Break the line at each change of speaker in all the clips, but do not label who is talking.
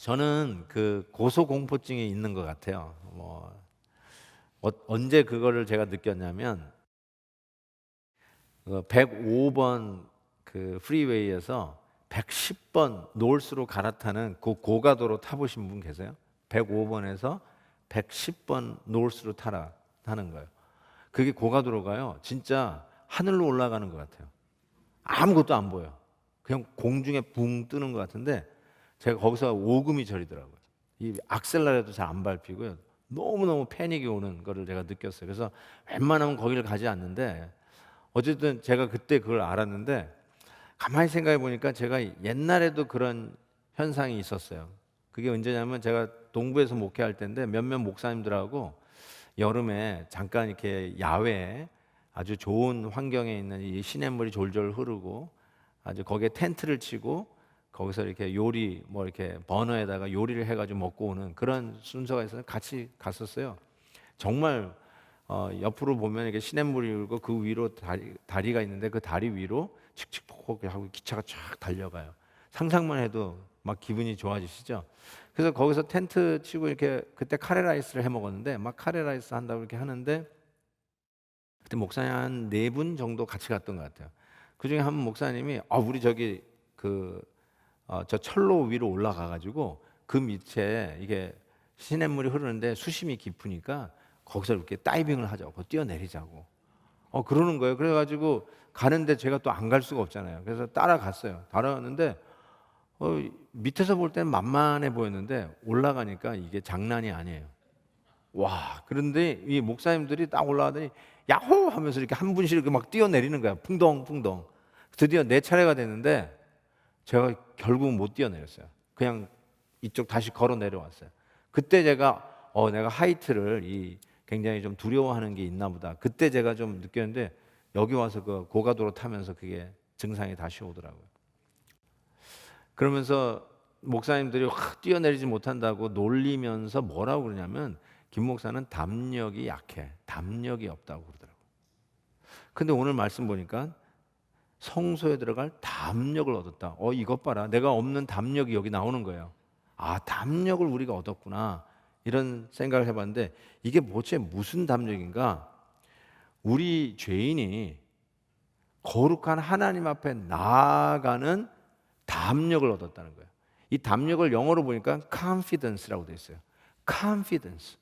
저는 그 고소공포증이 있는 것 같아요. 언제 그거를 제가 느꼈냐면 105번 그 프리웨이에서 110번 노스로 갈아타는 그 고가도로 타보신 분 계세요? 105번에서 110번 노스로 타는 거예요. 그게 고가도로가요, 진짜 하늘로 올라가는 것 같아요. 아무것도 안 보여. 그냥 공중에 붕 뜨는 것 같은데 제가 거기서 오금이 저리더라고요. 이 악셀러라도 잘 안 밟히고요. 너무너무 패닉이 오는 거를 제가 느꼈어요. 그래서 웬만하면 거기를 가지 않는데, 어쨌든 제가 그때 그걸 알았는데, 가만히 생각해 보니까 제가 옛날에도 그런 현상이 있었어요. 그게 언제냐면 제가 동부에서 목회할 때인데 몇몇 목사님들하고 여름에 잠깐 이렇게 야외에 아주 좋은 환경에 있는 이 시냇물이 졸졸 흐르고 아주 거기에 텐트를 치고 거기서 이렇게 요리 이렇게 버너에다가 요리를 해가지고 먹고 오는 그런 순서가 있어서 같이 갔었어요. 정말 옆으로 보면 이렇게 시냇물이 흐르고 그 위로 다리가 있는데 그 다리 위로 칙칙폭폭 하고 기차가 쫙 달려가요. 상상만 해도 막 기분이 좋아지시죠? 그래서 거기서 텐트 치고 이렇게 그때 카레라이스를 해 먹었는데 막 카레라이스 한다고 이렇게 하는데 그때 목사님 한 4분 정도 같이 갔던 것 같아요. 그 중에 한 목사님이 우리 저기 저 철로 위로 올라가 가지고 그 밑에 이게 시냇물이 흐르는데 수심이 깊으니까 거기서 이렇게 다이빙을 하자고, 뛰어내리자고 그러는 거예요. 그래가지고 가는데 제가 또 안 갈 수가 없잖아요. 그래서 따라갔어요. 따라갔는데 밑에서 볼 때는 만만해 보였는데 올라가니까 이게 장난이 아니에요. 와, 그런데 이 목사님들이 딱 올라가더니 야호 하면서 이렇게 한 분씩 이렇게 막 뛰어내리는 거야. 풍덩풍덩. 드디어 내 차례가 됐는데 제가 결국은 못 뛰어내렸어요. 그냥 이쪽 다시 걸어 내려왔어요. 그때 제가 내가 하이트를 굉장히 좀 두려워하는 게 있나 보다. 그때 제가 좀 느꼈는데 여기 와서 그 고가도로 타면서 그게 증상이 다시 오더라고요. 그러면서 목사님들이 확 뛰어내리지 못한다고 놀리면서 뭐라고 그러냐면 김 목사는 담력이 약해, 담력이 없다고 그러더라고요. 근데 오늘 말씀 보니까 성소에 들어갈 담력을 얻었다. 이것 봐라, 내가 없는 담력이 여기 나오는 거예요. 담력을 우리가 얻었구나, 이런 생각을 해봤는데 이게 도대체 무슨 담력인가? 우리 죄인이 거룩한 하나님 앞에 나아가는 담력을 얻었다는 거예요. 이 담력을 영어로 보니까 confidence라고 되어 있어요. confidence.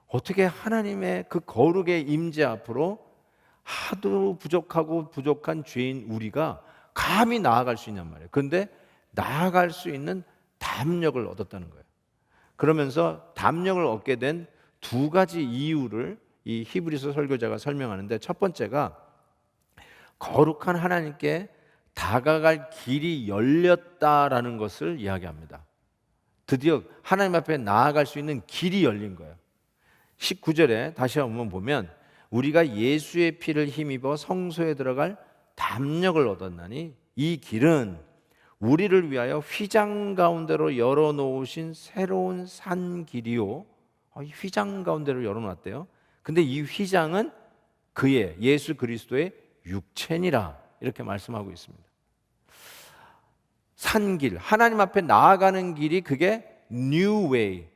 어떻게 하나님의 그 거룩의 임재 앞으로 하도 부족하고 부족한 죄인 우리가 감히 나아갈 수 있냔 말이에요. 그런데 나아갈 수 있는 담력을 얻었다는 거예요. 그러면서 담력을 얻게 된 2가지 이유를 이 히브리서 설교자가 설명하는데, 첫 번째가 거룩한 하나님께 다가갈 길이 열렸다라는 것을 이야기합니다. 드디어 하나님 앞에 나아갈 수 있는 길이 열린 거예요. 19절에 다시 한번 보면 우리가 예수의 피를 힘입어 성소에 들어갈 담력을 얻었나니 이 길은 우리를 위하여 휘장 가운데로 열어놓으신 새로운 산 길이요. 이 휘장 가운데로 열어놨대요. 근데 이 휘장은 그의 예수 그리스도의 육체니라, 이렇게 말씀하고 있습니다. 산길, 하나님 앞에 나아가는 길이 그게 new way,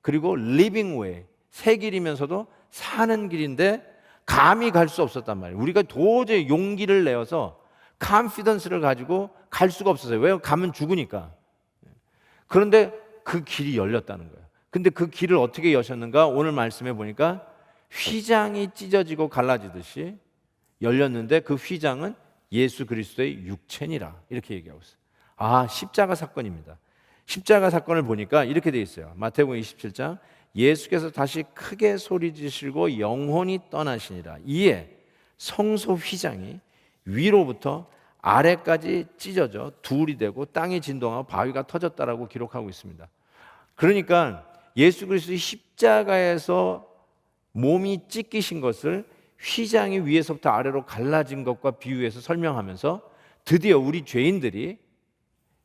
그리고 living way, 새 길이면서도 사는 길인데 감히 갈 수 없었단 말이에요. 우리가 도저히 용기를 내어서 컨피던스를 가지고 갈 수가 없었어요. 왜? 가면 죽으니까. 그런데 그 길이 열렸다는 거예요. 근데 그 길을 어떻게 여셨는가? 오늘 말씀해 보니까 휘장이 찢어지고 갈라지듯이 열렸는데 그 휘장은 예수 그리스도의 육체니라, 이렇게 얘기하고 있어요. 십자가 사건입니다. 십자가 사건을 보니까 이렇게 돼 있어요. 마태복음 27장, 예수께서 다시 크게 소리지시고 영혼이 떠나시니라. 이에 성소 휘장이 위로부터 아래까지 찢어져 둘이 되고 땅이 진동하고 바위가 터졌다라고 기록하고 있습니다. 그러니까 예수 그리스도의 십자가에서 몸이 찢기신 것을 휘장이 위에서부터 아래로 갈라진 것과 비유해서 설명하면서 드디어 우리 죄인들이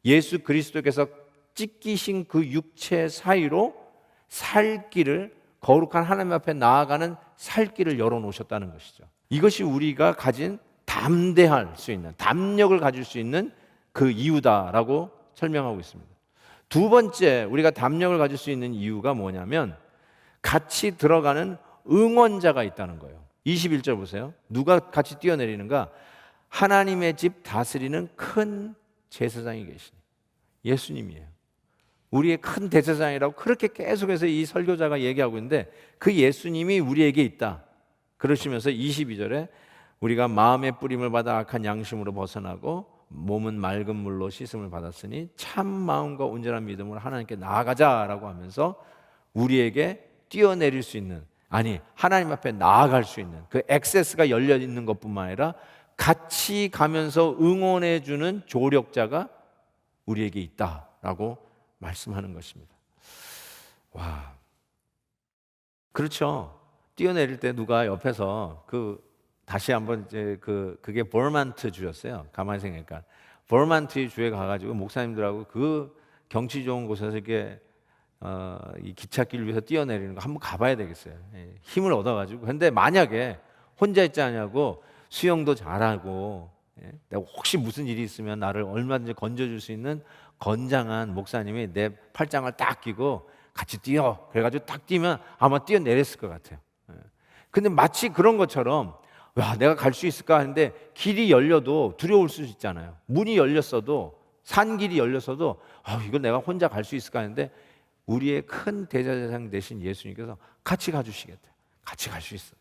예수 그리스도께서 찢기신 그 육체 사이로 살 길을, 거룩한 하나님 앞에 나아가는 살 길을 열어놓으셨다는 것이죠. 이것이 우리가 가진 담대할 수 있는, 담력을 가질 수 있는 그 이유다라고 설명하고 있습니다. 두 번째 우리가 담력을 가질 수 있는 이유가 뭐냐면 같이 들어가는 응원자가 있다는 거예요. 21절 보세요. 누가 같이 뛰어내리는가? 하나님의 집 다스리는 큰 제사장이 계시니 예수님이에요. 우리의 큰 대제사장이라고 그렇게 계속해서 이 설교자가 얘기하고 있는데 그 예수님이 우리에게 있다. 그러시면서 22절에 우리가 마음의 뿌림을 받아 악한 양심으로 벗어나고 몸은 맑은 물로 씻음을 받았으니 참 마음과 온전한 믿음으로 하나님께 나아가자라고 하면서 우리에게 뛰어내릴 수 있는, 아니 하나님 앞에 나아갈 수 있는 그 액세스가 열려 있는 것뿐만 아니라 같이 가면서 응원해 주는 조력자가 우리에게 있다라고 말씀하는 것입니다. 와, 그렇죠. 뛰어내릴 때 누가 옆에서 다시 한번 이제 그게 버먼트 주였어요. 가만히 생각하니까 버먼트 주에 가가지고 목사님들하고 그 경치 좋은 곳에서 이렇게 이 기찻길 위에서 뛰어내리는 거 한번 가봐야 되겠어요. 힘을 얻어가지고. 근데 만약에 혼자 있지 않냐고 수영도 잘하고, 내가 혹시 무슨 일이 있으면 나를 얼마든지 건져줄 수 있는 건장한 목사님이 내 팔짱을 딱 끼고 같이 뛰어. 그래가지고 딱 뛰면 아마 뛰어내렸을 것 같아요. 근데 마치 그런 것처럼 와, 내가 갈 수 있을까 하는데 길이 열려도 두려울 수 있잖아요. 문이 열렸어도, 산길이 열렸어도 이거 내가 혼자 갈 수 있을까 하는데 우리의 큰 대제사장 되신 예수님께서 같이 가주시겠대요. 같이 갈 수 있어.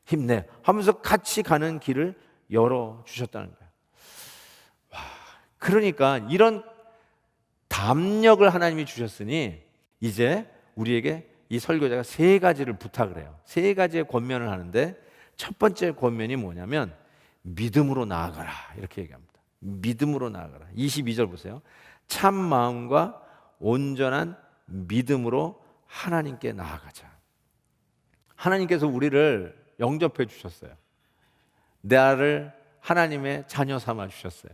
힘내 하면서 같이 가는 길을 열어주셨다는 거예요. 와, 그러니까 이런 담력을 하나님이 주셨으니 이제 우리에게 이 설교자가 세 가지를 부탁을 해요. 세 가지의 권면을 하는데 첫 번째 권면이 뭐냐면 믿음으로 나아가라 이렇게 얘기합니다. 믿음으로 나아가라. 22절 보세요. 참 마음과 온전한 믿음으로 하나님께 나아가자. 하나님께서 우리를 영접해 주셨어요. 나를 하나님의 자녀 삼아 주셨어요.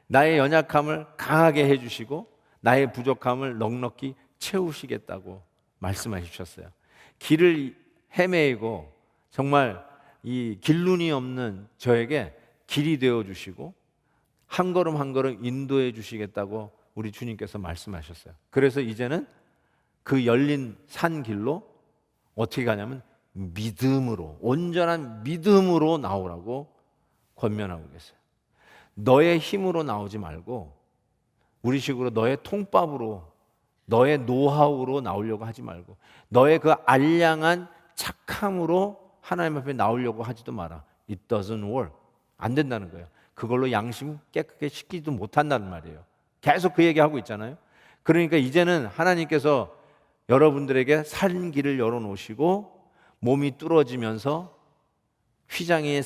나의 연약함을 강하게 해주시고 나의 부족함을 넉넉히 채우시겠다고 말씀해 주셨어요. 길을 헤매이고 정말 이 길눈이 없는 저에게 길이 되어 주시고 한 걸음 한 걸음 인도해 주시겠다고 우리 주님께서 말씀하셨어요. 그래서 이제는 그 열린 산길로 어떻게 가냐면 믿음으로, 온전한 믿음으로 나오라고 권면하고 계세요. 너의 힘으로 나오지 말고 우리식으로 너의 통밥으로, 너의 노하우로 나오려고 하지 말고 너의 그 알량한 착함으로 하나님 앞에 나오려고 하지도 마라. It doesn't work. 안 된다는 거예요. 그걸로 양심 깨끗하게 씻기도 못한다는 말이에요. 계속 그 얘기하고 있잖아요. 그러니까 이제는 하나님께서 여러분들에게 산 길을 열어놓으시고 몸이 뚫어지면서 휘장이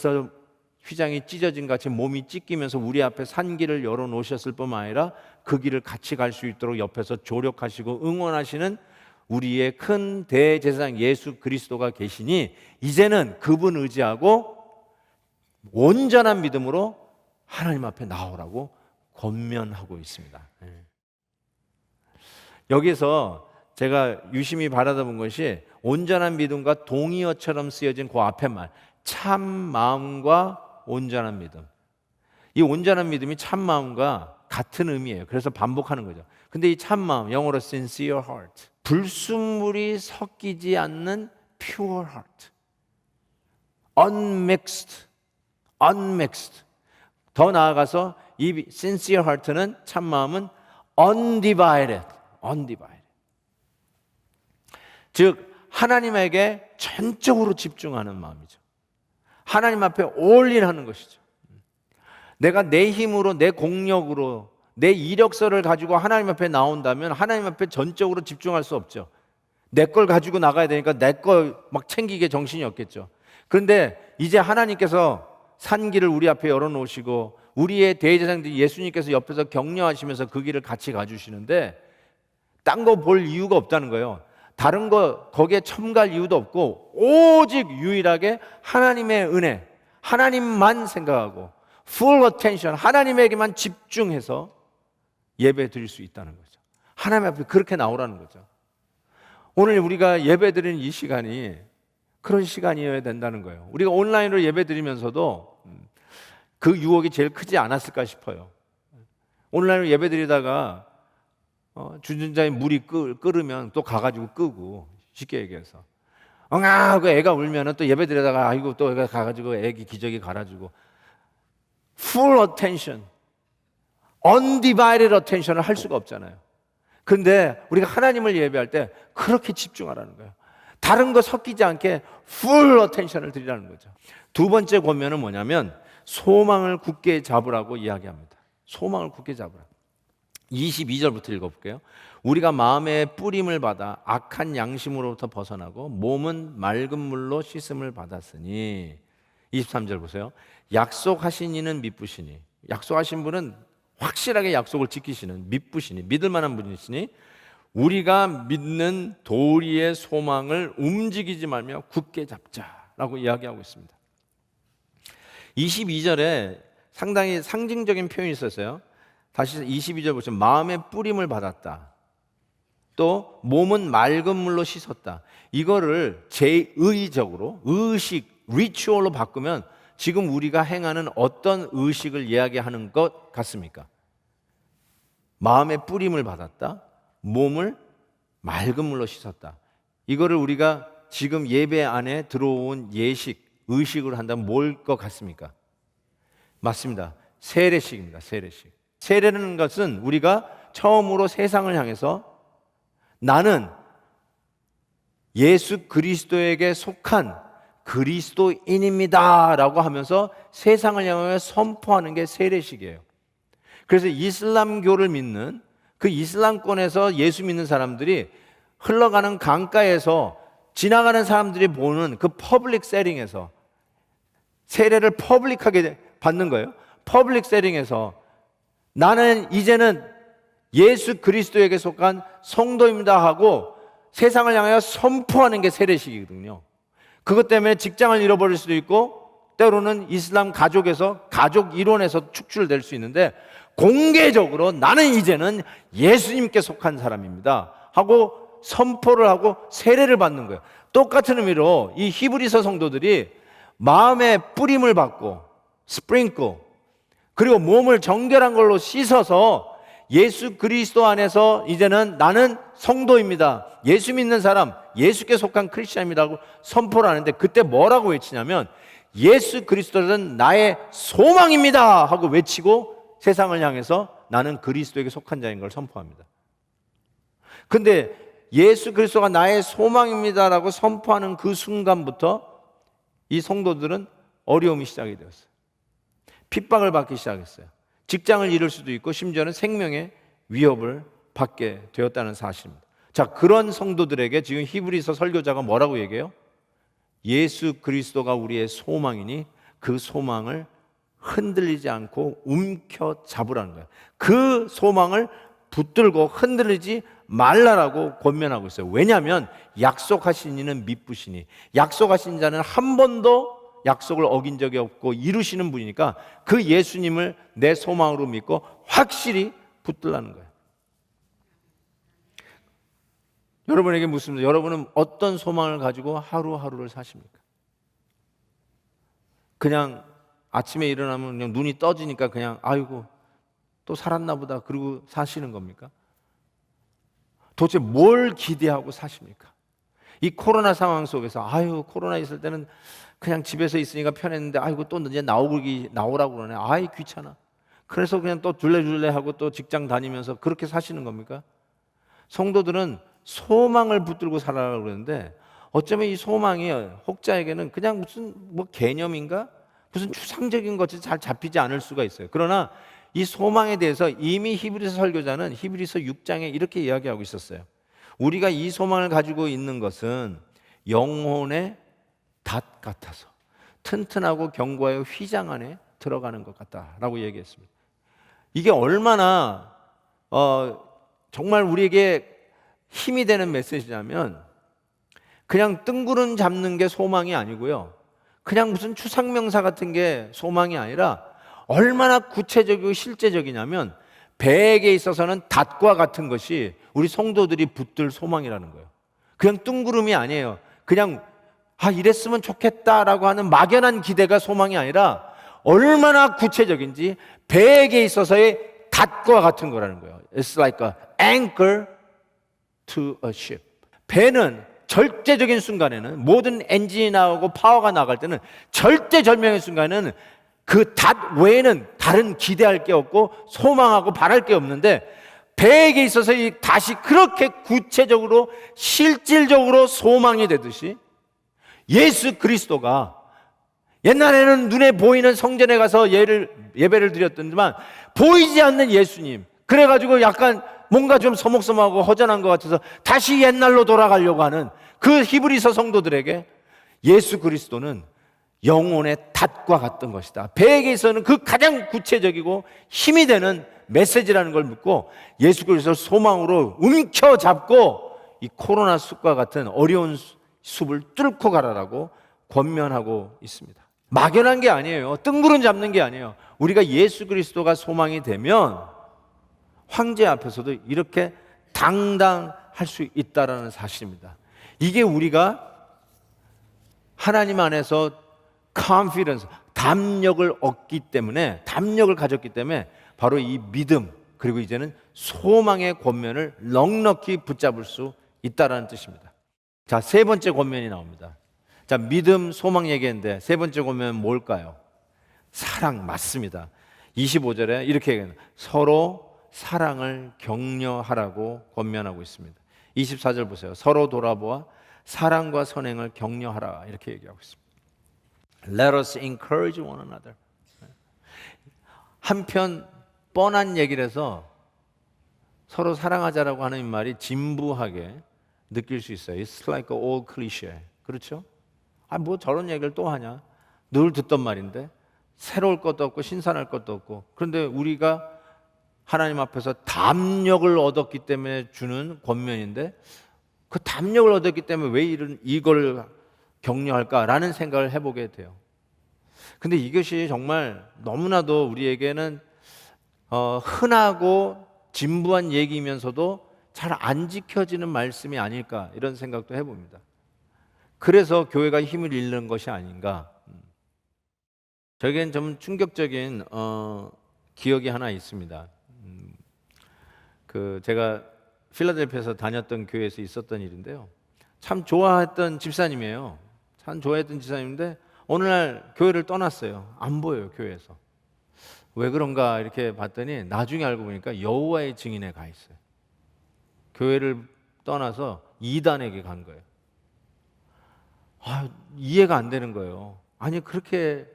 찢어진 같이 몸이 찢기면서 우리 앞에 산 길을 열어놓으셨을 뿐만 아니라 그 길을 같이 갈 수 있도록 옆에서 조력하시고 응원하시는 우리의 큰 대제사장 예수 그리스도가 계시니 이제는 그분 의지하고 온전한 믿음으로 하나님 앞에 나오라고 권면하고 있습니다. 여기서 제가 유심히 바라다본 것이 온전한 믿음과 동의어처럼 쓰여진 그 앞에 말, 참 마음과 온전한 믿음. 이 온전한 믿음이 참 마음과 같은 의미예요. 그래서 반복하는 거죠. 근데 이 참 마음, 영어로 sincere heart, 불순물이 섞이지 않는 pure heart, unmixed. 더 나아가서 이 sincere heart는 참 마음은 undivided. 즉 하나님에게 전적으로 집중하는 마음이죠. 하나님 앞에 올인하는 것이죠. 내가 내 힘으로, 내 공력으로, 내 이력서를 가지고 하나님 앞에 나온다면 하나님 앞에 전적으로 집중할 수 없죠. 내 걸 가지고 나가야 되니까 내 걸 막 챙기게 정신이 없겠죠. 그런데 이제 하나님께서 산길을 우리 앞에 열어놓으시고 우리의 대제사장들 예수님께서 옆에서 격려하시면서 그 길을 같이 가주시는데 딴 거 볼 이유가 없다는 거예요. 다른 거 거기에 첨가할 이유도 없고 오직 유일하게 하나님의 은혜, 하나님만 생각하고 full attention, 하나님에게만 집중해서 예배 드릴 수 있다는 거죠. 하나님 앞에 그렇게 나오라는 거죠. 오늘 우리가 예배 드리는 이 시간이 그런 시간이어야 된다는 거예요. 우리가 온라인으로 예배 드리면서도 그 유혹이 제일 크지 않았을까 싶어요. 온라인으로 예배 드리다가 주전자에 물이 끓으면 또 가가지고 끄고, 쉽게 얘기해서 엉아 그 애가 울면은 또 예배 드리다가 아이고 또 애가 가가지고 애기 기저귀 갈아주고, full attention, undivided attention을 할 수가 없잖아요. 근데 우리가 하나님을 예배할 때 그렇게 집중하라는 거예요. 다른 거 섞이지 않게 full attention을 드리라는 거죠. 두 번째 권면은 뭐냐면 소망을 굳게 잡으라고 이야기합니다. 소망을 굳게 잡으라. 22절부터 읽어볼게요. 우리가 마음의 뿌림을 받아 악한 양심으로부터 벗어나고 몸은 맑은 물로 씻음을 받았으니. 23절 보세요. 약속하신 이는 믿으시니. 약속하신 분은 확실하게 약속을 지키시는, 믿으시니, 믿을 만한 분이시니 우리가 믿는 도리의 소망을 움직이지 말며 굳게 잡자라고 이야기하고 있습니다. 22절에 상당히 상징적인 표현이 있었어요. 다시 22절 보시면 마음의 뿌림을 받았다, 또 몸은 맑은 물로 씻었다. 이거를 제의적으로 의식, 리추얼로 바꾸면 지금 우리가 행하는 어떤 의식을 이야기하는 것 같습니까? 마음의 뿌림을 받았다, 몸을 맑은 물로 씻었다. 이거를 우리가 지금 예배 안에 들어온 예식, 의식으로 한다면 뭘 것 같습니까? 맞습니다. 세례식입니다. 세례식. 세례라는 것은 우리가 처음으로 세상을 향해서 나는 예수 그리스도에게 속한 그리스도인입니다 라고 하면서 세상을 향하여 선포하는 게 세례식이에요. 그래서 이슬람교를 믿는 그 이슬람권에서 예수 믿는 사람들이 흘러가는 강가에서 지나가는 사람들이 보는 그 퍼블릭 세팅에서 세례를 퍼블릭하게 받는 거예요. 퍼블릭 세팅에서 나는 이제는 예수 그리스도에게 속한 성도입니다 하고 세상을 향하여 선포하는 게 세례식이거든요. 그것 때문에 직장을 잃어버릴 수도 있고 때로는 이슬람 가족에서 가족 이론에서 축출될 수 있는데 공개적으로 나는 이제는 예수님께 속한 사람입니다 하고 선포를 하고 세례를 받는 거예요. 똑같은 의미로 이 히브리서 성도들이 마음의 뿌림을 받고 스프링클, 그리고 몸을 정결한 걸로 씻어서 예수 그리스도 안에서 이제는 나는 성도입니다, 예수 믿는 사람, 예수께 속한 크리스찬입니다라고 선포를 하는데 그때 뭐라고 외치냐면 예수 그리스도는 나의 소망입니다 하고 외치고 세상을 향해서 나는 그리스도에게 속한 자인 걸 선포합니다. 근데 예수 그리스도가 나의 소망입니다라고 선포하는 그 순간부터 이 성도들은 어려움이 시작이 되었어요. 핍박을 받기 시작했어요. 직장을 잃을 수도 있고 심지어는 생명의 위협을 받게 되었다는 사실입니다. 자, 그런 성도들에게 지금 히브리서 설교자가 뭐라고 얘기해요? 예수 그리스도가 우리의 소망이니 그 소망을 흔들리지 않고 움켜잡으라는 거예요. 그 소망을 붙들고 흔들리지 말라라고 권면하고 있어요. 왜냐하면 약속하신 이는 믿으시니, 약속하신 자는 한 번도 약속을 어긴 적이 없고 이루시는 분이니까 그 예수님을 내 소망으로 믿고 확실히 붙들라는 거예요. 여러분에게 묻습니다. 여러분은 어떤 소망을 가지고 하루하루를 사십니까? 그냥 아침에 일어나면 그냥 눈이 떠지니까 그냥 아이고 또 살았나 보다 그러고 사시는 겁니까? 도대체 뭘 기대하고 사십니까? 이 코로나 상황 속에서 아유 코로나 있을 때는 그냥 집에서 있으니까 편했는데 아이고 또 이제 나오라고 그러네. 아이 귀찮아. 그래서 그냥 또 둘레둘레 하고 또 직장 다니면서 그렇게 사시는 겁니까? 성도들은 소망을 붙들고 살아가려고 그러는데 어쩌면 이 소망이 혹자에게는 그냥 무슨 뭐 개념인가? 무슨 추상적인 것이 잘 잡히지 않을 수가 있어요. 그러나 이 소망에 대해서 이미 히브리서 설교자는 히브리서 6장에 이렇게 이야기하고 있었어요. 우리가 이 소망을 가지고 있는 것은 영혼의 닷 같아서 튼튼하고 견고하여 휘장 안에 들어가는 것 같다라고 얘기했습니다. 이게 얼마나 정말 우리에게 힘이 되는 메시지냐면 그냥 뜬구름 잡는 게 소망이 아니고요, 그냥 무슨 추상명사 같은 게 소망이 아니라 얼마나 구체적이고 실제적이냐면 배에게 있어서는 닷과 같은 것이 우리 성도들이 붙들 소망이라는 거예요. 그냥 뜬구름이 아니에요. 그냥 이랬으면 좋겠다라고 하는 막연한 기대가 소망이 아니라 얼마나 구체적인지 배에게 있어서의 닷과 같은 거라는 거예요. It's like an anchor to a ship. 배는 절대적인 순간에는, 모든 엔진이 나오고 파워가 나갈 때는, 절대절명의 순간에는 그 닷 외에는 다른 기대할 게 없고 소망하고 바랄 게 없는데, 배에게 있어서 이 닷이 그렇게 구체적으로 실질적으로 소망이 되듯이 예수 그리스도가, 옛날에는 눈에 보이는 성전에 가서 예배를 드렸더니만 보이지 않는 예수님, 그래가지고 약간 뭔가 좀 서먹서먹하고 허전한 것 같아서 다시 옛날로 돌아가려고 하는 그 히브리서 성도들에게 예수 그리스도는 영혼의 닷과 같던 것이다. 배에게 있어서는 그 가장 구체적이고 힘이 되는 메시지라는 걸 묻고, 예수 그리스도를 소망으로 움켜잡고 이 코로나 숲과 같은 어려운 숲을 뚫고 가라라고 권면하고 있습니다. 막연한 게 아니에요. 뜬구름 잡는 게 아니에요. 우리가 예수 그리스도가 소망이 되면 황제 앞에서도 이렇게 당당할 수 있다라는 사실입니다. 이게 우리가 하나님 안에서 confidence, 담력을 얻기 때문에, 담력을 가졌기 때문에 바로 이 믿음, 그리고 이제는 소망의 권면을 넉넉히 붙잡을 수 있다라는 뜻입니다. 자, 세 번째 권면이 나옵니다. 자, 믿음, 소망 얘기했는데 세 번째 권면은 뭘까요? 사랑, 맞습니다. 25절에 이렇게 얘기합니다. 서로 사랑을 격려하라고 권면하고 있습니다. 24절 보세요. 서로 돌아보아 사랑과 선행을 격려하라, 이렇게 얘기하고 있습니다. Let us encourage one another. 한편 뻔한 얘기를 해서 서로 사랑하자라고 하는 말이 진부하게 느낄 수 있어요. It's like an old cliche. 그렇죠? 뭐 저런 얘기를 또 하냐? 늘 듣던 말인데 새로울 것도 없고 신선할 것도 없고. 그런데 우리가 하나님 앞에서 담력을 얻었기 때문에 주는 권면인데, 그 담력을 얻었기 때문에 왜 이걸 격려할까라는 생각을 해보게 돼요. 근데 이것이 정말 너무나도 우리에게는 흔하고 진부한 얘기이면서도 잘 안 지켜지는 말씀이 아닐까, 이런 생각도 해봅니다. 그래서 교회가 힘을 잃는 것이 아닌가. 저에겐 좀 충격적인 기억이 하나 있습니다. 제가 필라델피아에서 다녔던 교회에서 있었던 일인데요. 참 좋아했던 집사님이에요. 참 좋아했던 집사님인데 어느 날 교회를 떠났어요. 안 보여요, 교회에서. 왜 그런가 이렇게 봤더니 나중에 알고 보니까 여호와의 증인에 가 있어요. 교회를 떠나서 이단에게 간 거예요. 이해가 안 되는 거예요. 아니, 그렇게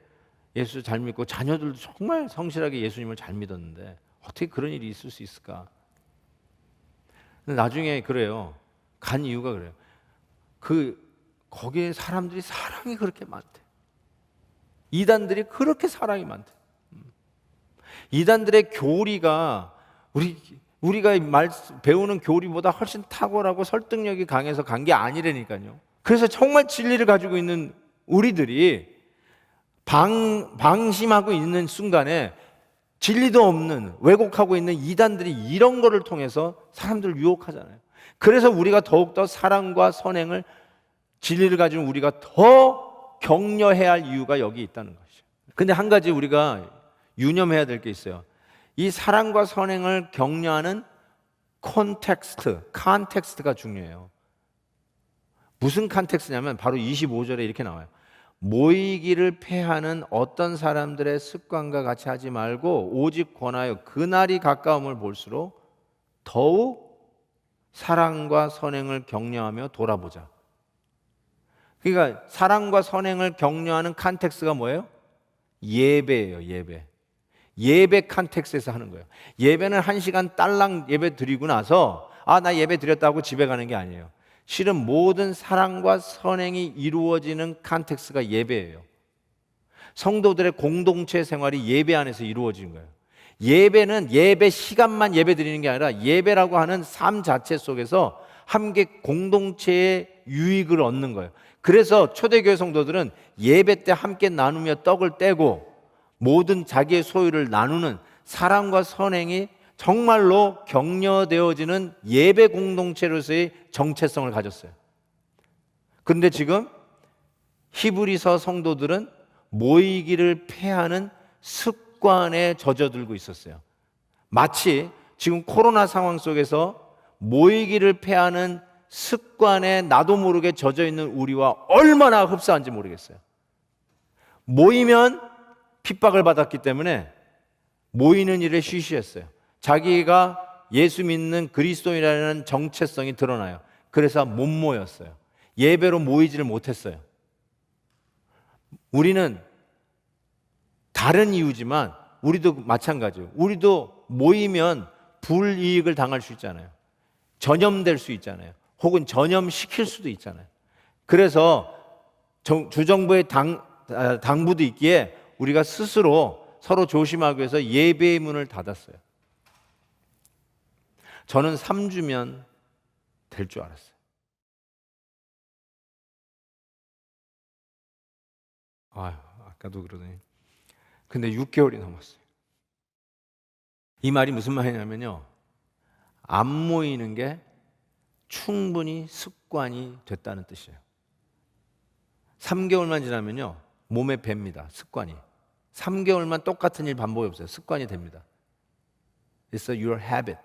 예수 잘 믿고 자녀들도 정말 성실하게 예수님을 잘 믿었는데 어떻게 그런 일이 있을 수 있을까? 근데 나중에 그래요. 간 이유가 그래요. 거기에 사람들이 사랑이 그렇게 많대. 이단들이 그렇게 사랑이 많대. 이단들의 교리가 우리가 배우는 교리보다 훨씬 탁월하고 설득력이 강해서 간 게 아니라니까요. 그래서 정말 진리를 가지고 있는 우리들이 방심하고 있는 순간에 진리도 없는, 왜곡하고 있는 이단들이 이런 거를 통해서 사람들을 유혹하잖아요. 그래서 우리가 더욱더 사랑과 선행을, 진리를 가지고 우리가 더 격려해야 할 이유가 여기 있다는 것이죠. 근데 한 가지 우리가 유념해야 될 게 있어요. 이 사랑과 선행을 격려하는 컨텍스트가 중요해요. 무슨 컨텍스트냐면 바로 25절에 이렇게 나와요. 모이기를 패하는 어떤 사람들의 습관과 같이 하지 말고 오직 권하여 그날이 가까움을 볼수록 더욱 사랑과 선행을 격려하며 돌아보자. 그러니까 사랑과 선행을 격려하는 컨텍스트가 뭐예요? 예배예요. 예배 컨텍스트에서 하는 거예요. 예배는 1시간 딸랑 예배 드리고 나서 나 예배 드렸다고 집에 가는 게 아니에요. 실은 모든 사랑과 선행이 이루어지는 컨텍스트가 예배예요. 성도들의 공동체 생활이 예배 안에서 이루어지는 거예요. 예배는 예배 시간만 예배 드리는 게 아니라 예배라고 하는 삶 자체 속에서 함께 공동체의 유익을 얻는 거예요. 그래서 초대교회 성도들은 예배 때 함께 나누며 떡을 떼고 모든 자기의 소유를 나누는 사랑과 선행이 정말로 격려되어지는 예배 공동체로서의 정체성을 가졌어요. 그런데 지금 히브리서 성도들은 모이기를 패하는 습관에 젖어들고 있었어요. 마치 지금 코로나 상황 속에서 모이기를 패하는 습관에 나도 모르게 젖어 있는 우리와 얼마나 흡사한지 모르겠어요. 모이면 핍박을 받았기 때문에 모이는 일에 쉬쉬했어요. 자기가 예수 믿는 그리스도인이라는 정체성이 드러나요. 그래서 못 모였어요. 예배로 모이지를 못했어요. 우리는 다른 이유지만 우리도 마찬가지예요. 우리도 모이면 불이익을 당할 수 있잖아요. 전염될 수 있잖아요. 혹은 전염시킬 수도 있잖아요. 그래서 주정부의 당부도 있기에 우리가 스스로 서로 조심하기 위해서 예배의 문을 닫았어요. 저는 3주면 될 줄 알았어요. 아까도 그러더니. 근데 6개월이 넘었어요. 이 말이 무슨 말이냐면요. 안 모이는 게 충분히 습관이 됐다는 뜻이에요. 3개월만 지나면요. 몸에 뱄니다. 습관이. 3개월만 똑같은 일 반복이 없어요. 습관이 됩니다. It's your habit.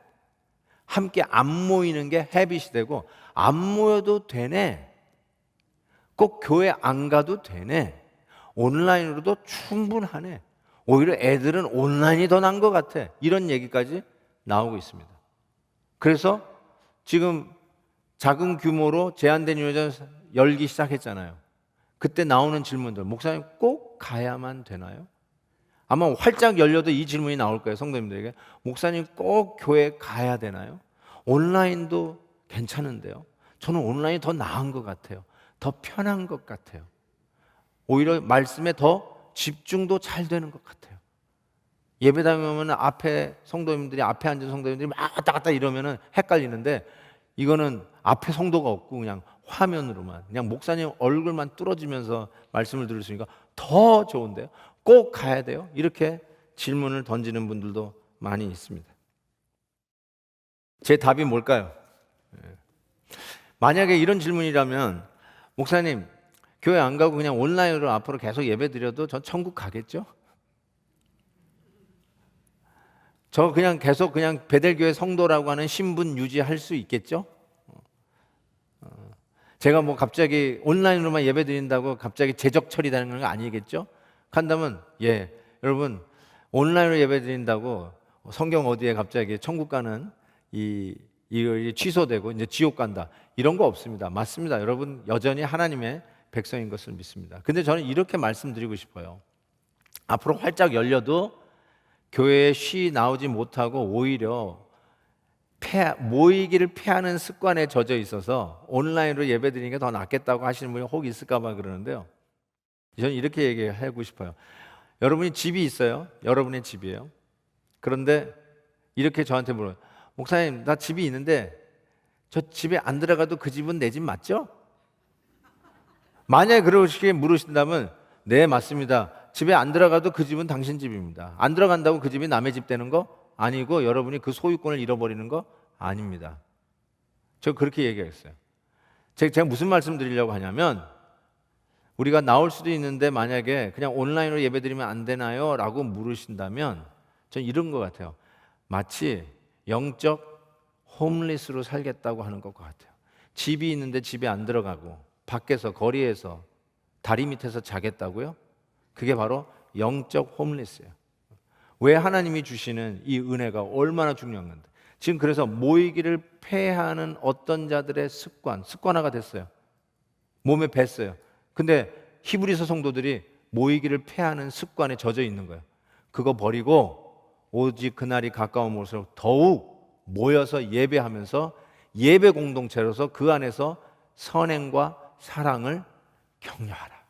함께 안 모이는 게 habit이 되고 안 모여도 되네. 꼭 교회 안 가도 되네. 온라인으로도 충분하네. 오히려 애들은 온라인이 더 나은 것 같아. 이런 얘기까지 나오고 있습니다. 그래서 지금 작은 규모로 제한된 유전 열기 시작했잖아요. 그때 나오는 질문들, 목사님 꼭 가야만 되나요? 아마 활짝 열려도 이 질문이 나올 거예요. 성도님들에게. 목사님 꼭 교회 가야 되나요? 온라인도 괜찮은데요. 저는 온라인이 더 나은 것 같아요. 더 편한 것 같아요. 오히려 말씀에 더 집중도 잘 되는 것 같아요. 예배당에 오면 앞에 성도님들이 앞에 앉은 성도님들이 막 왔다 갔다 이러면은 헷갈리는데 이거는 앞에 성도가 없고 그냥 화면으로만 그냥 목사님 얼굴만 뚫어지면서 말씀을 들을 수 있으니까 더 좋은데요. 꼭 가야 돼요? 이렇게 질문을 던지는 분들도 많이 있습니다. 제 답이 뭘까요? 만약에 이런 질문이라면 목사님 교회 안 가고 그냥 온라인으로 앞으로 계속 예배 드려도 전 천국 가겠죠? 저 그냥 계속 그냥 베델교회 성도라고 하는 신분 유지할 수 있겠죠? 제가 뭐 갑자기 온라인으로만 예배 드린다고 갑자기 제적 처리되는 건 아니겠죠? 한다면 여러분 온라인으로 예배 드린다고 성경 어디에 갑자기 천국 가는 이 취소되고 이제 지옥 간다 이런 거 없습니다. 맞습니다. 여러분 여전히 하나님의 백성인 것을 믿습니다. 근데 저는 이렇게 말씀드리고 싶어요. 앞으로 활짝 열려도 교회에 나오지 못하고 오히려 모이기를 피하는 습관에 젖어 있어서 온라인으로 예배드리는 게 더 낫겠다고 하시는 분이 혹 있을까 봐 그러는데요. 저는 이렇게 얘기하고 싶어요. 여러분이 집이 있어요. 여러분의 집이에요. 그런데 이렇게 저한테 물어요. 목사님, 나 집이 있는데 저 집에 안 들어가도 그 집은 내 집 맞죠? 만약에 그러시게 물으신다면 네, 맞습니다. 집에 안 들어가도 그 집은 당신 집입니다. 안 들어간다고 그 집이 남의 집 되는 거 아니고 여러분이 그 소유권을 잃어버리는 거 아닙니다. 저 그렇게 얘기했어요. 제가 무슨 말씀 드리려고 하냐면 우리가 나올 수도 있는데 만약에 그냥 온라인으로 예배드리면 안 되나요? 라고 물으신다면 전 이런 것 같아요. 마치 영적 홈리스로 살겠다고 하는 것 같아요. 집이 있는데 집에 안 들어가고 밖에서 거리에서 다리 밑에서 자겠다고요? 그게 바로 영적 홈리스예요. 왜 하나님이 주시는 이 은혜가 얼마나 중요한 건데. 지금 그래서 모이기를 폐하는 어떤 자들의 습관화가 됐어요. 몸에 뱄어요. 근데 히브리서 성도들이 모이기를 폐하는 습관에 젖어 있는 거예요. 그거 버리고 오직 그날이 가까운 올수록 더욱 모여서 예배하면서 예배 공동체로서 그 안에서 선행과 사랑을 격려하라.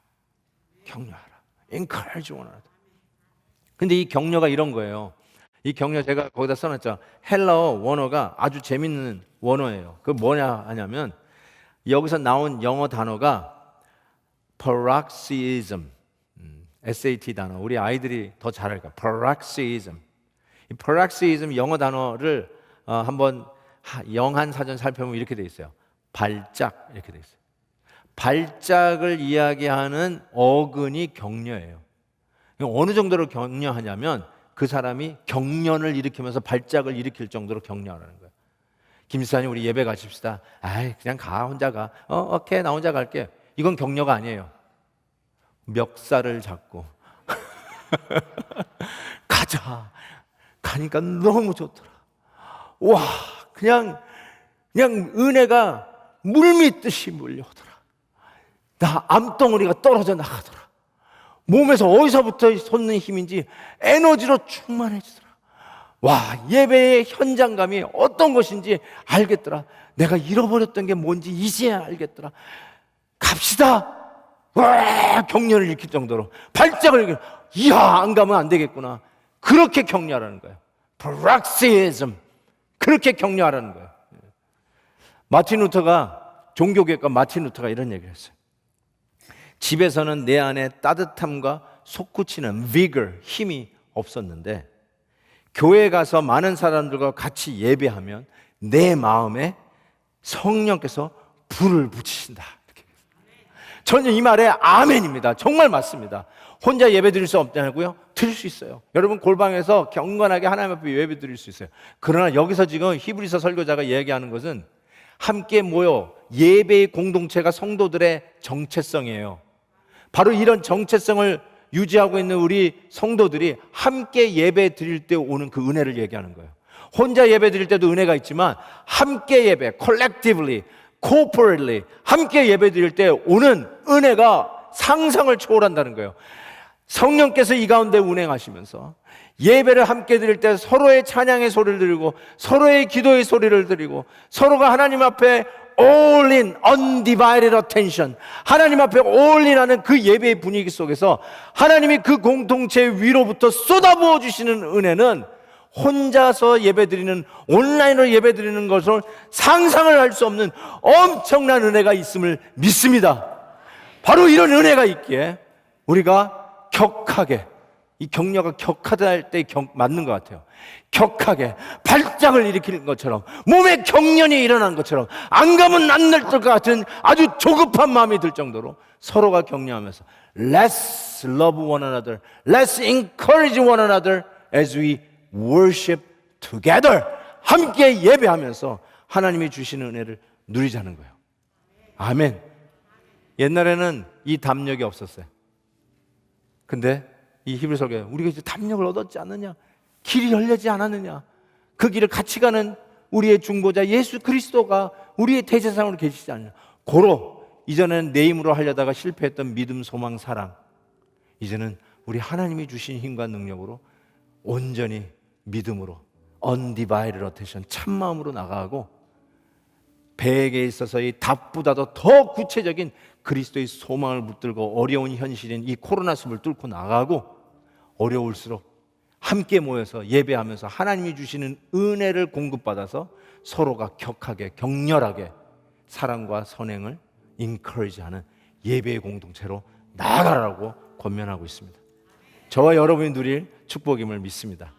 encourage one another. 근데 이 격려가 이런 거예요. 이 격려 제가 거기다 써놨죠. 헬라어 원어가 아주 재밌는 원어예요. 그 뭐냐 하냐면 여기서 나온 영어 단어가 paroxysm, SAT 단어. 우리 아이들이 더 잘 알까? paroxysm. 이 paroxysm 영어 단어를 한번 영한 사전 살펴보면 이렇게 돼 있어요. 발작 이렇게 돼 있어요. 발작을 이야기하는 어근이 격려예요. 어느 정도로 격려하냐면 그 사람이 경련을 일으키면서 발작을 일으킬 정도로 격려하라는 거예요. 김수사님 우리 예배 가십시다. 아이 그냥 가 혼자 가. 오케이 나 혼자 갈게. 이건 격려가 아니에요. 멱살을 잡고 가자. 가니까 너무 좋더라. 와 그냥 은혜가 물밀듯이 몰려오더라. 나 암덩어리가 떨어져 나가더라. 몸에서 어디서부터 솟는 힘인지 에너지로 충만해지더라. 와 예배의 현장감이 어떤 것인지 알겠더라. 내가 잃어버렸던 게 뭔지 이제야 알겠더라. 갑시다. 와 격려를 일으킬 정도로 발작을 일으켜. 이야 안 가면 안 되겠구나. 그렇게 격려하라는 거예요. paroxysm. 그렇게 격려하라는 거예요. 마틴 루터가 종교개혁가 마틴 루터가 이런 얘기를 했어요. 집에서는 내 안에 따뜻함과 솟구치는 vigor, 힘이 없었는데 교회에 가서 많은 사람들과 같이 예배하면 내 마음에 성령께서 불을 붙이신다. 이렇게. 저는 이 말에 아멘입니다. 정말 맞습니다. 혼자 예배 드릴 수 없냐고요? 드릴 수 있어요. 여러분 골방에서 경건하게 하나님 앞에 예배 드릴 수 있어요. 그러나 여기서 지금 히브리서 설교자가 얘기하는 것은 함께 모여 예배의 공동체가 성도들의 정체성이에요. 바로 이런 정체성을 유지하고 있는 우리 성도들이 함께 예배 드릴 때 오는 그 은혜를 얘기하는 거예요. 혼자 예배 드릴 때도 은혜가 있지만 함께 예배, collectively, corporately 함께 예배 드릴 때 오는 은혜가 상상을 초월한다는 거예요. 성령께서 이 가운데 운행하시면서 예배를 함께 드릴 때 서로의 찬양의 소리를 드리고 서로의 기도의 소리를 드리고 서로가 하나님 앞에 all in, undivided attention 하나님 앞에 all in 하는 그 예배의 분위기 속에서 하나님이 그 공동체 위로부터 쏟아부어 주시는 은혜는 혼자서 예배드리는 온라인으로 예배드리는 것을 상상을 할 수 없는 엄청난 은혜가 있음을 믿습니다. 바로 이런 은혜가 있기에 우리가 격하게, 이 격려가 격하다 할 때 맞는 것 같아요. 격하게 발작을 일으키는 것처럼 몸에 경련이 일어난 것처럼 안 가면 안 될 것 같은 아주 조급한 마음이 들 정도로 서로가 격려하면서 Let's love one another, Let's encourage one another as we worship together. 함께 예배하면서 하나님이 주시는 은혜를 누리자는 거예요. 아멘. 옛날에는 이 담력이 없었어요. 근데 이 히브리서에 우리가 이제 담력을 얻었지 않느냐, 길이 열리지 않았느냐, 그 길을 같이 가는 우리의 중보자 예수 그리스도가 우리의 대제사장으로 계시지 않느냐. 고로 이전에는 내 힘으로 하려다가 실패했던 믿음, 소망, 사랑, 이제는 우리 하나님이 주신 힘과 능력으로 온전히 믿음으로 undivided attention, 참마음으로 나가고 배에게 있어서의 답보다도 더 구체적인 그리스도의 소망을 붙들고 어려운 현실인 이 코로나 숲을 뚫고 나가고 어려울수록 함께 모여서 예배하면서 하나님이 주시는 은혜를 공급받아서 서로가 격하게 격렬하게 사랑과 선행을 encourage하는 예배의 공동체로 나아가라고 권면하고 있습니다. 저와 여러분이 누릴 축복임을 믿습니다.